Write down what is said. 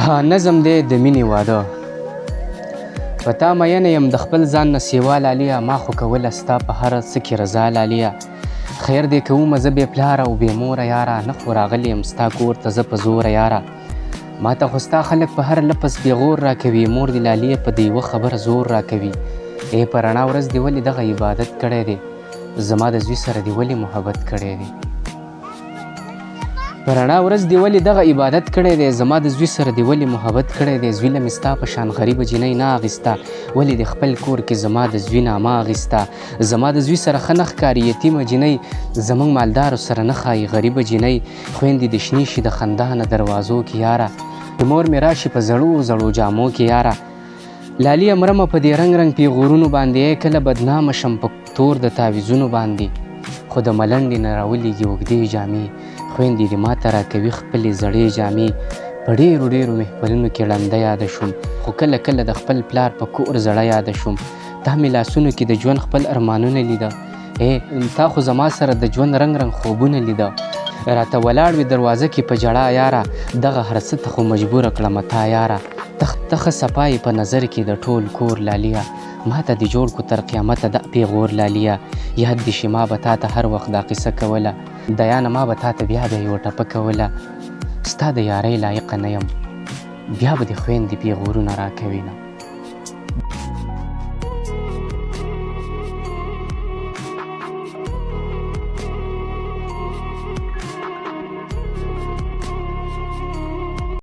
ها نظم دی د مینې واده په تا مینه یم د خپل ځان نه سیوا لاليه ما خو کوله ستا په هر څه کې رضا لاليه خیر دې کومه زه بې پلاره او بې موره یاره نه خو راغلی یم ستا کور ته زه په زوره یاره ما ته خو ستا خلک په هر لفظ پیغور راکوي مور دې لاليه په دې یوه خبره زور راکوي ای په رڼا ورځ دې ولې دغه عبادت کړی دی زما د زوی سره دې ولې محبت کړی دی په رڼا ورځ دې ولې دغه عبادت کړی دی زما د زوی سره دې ولې محبت کړی دی زوی له مې ستا په شان غریبه جینۍ نه اخیسته ولې دې خپل کور کې زما د زوی نامه اخیسته زما د زوی سره ښه نه ښکاري یتیمه جینۍ زموږ مالدارو سره نه ښایي غریبه جینۍ خویندې دې شنې شي د خندا نه دروازو کې یاره مور مې راشي په زړو زړو جامو کې یاره لاليه مرمه په دې رنګ رنګ پیغورونو باندې کله بدنامه شم په تور د تعویزونو باندې خو د ملنډې نه راولېږي اوږدې جامې خویندې دې ماته راکوي خپلې زړې جامې په ډېرو ډېرو محفلونو کې ړنده یاده شوم خو کله کله د خپل پلار په کور زړه یاده شوم تا مې لاسونو کې د ژوند خپل ارمانونه لیده تا خو زما سره د ژوند رنګ رنګ خوبونه لیده راته ولاړ وي دروازه کې په ژړا یاره دغه هر څه ته خو مجبوره کړمه تا یاره ته ښه صفا یې په نظر کې د ټول کور لاليه ما ته دې جوړ کو تر قیامته د پیغور لاليه یاد دې شي ما به تا ته هر وخت دا قصه کوله د یانه ما به تا ته بیا به یوه ټپه کوله ستا د یارۍ لایقه نه یم بیا به دې خویندې پیغورونه راکوي نه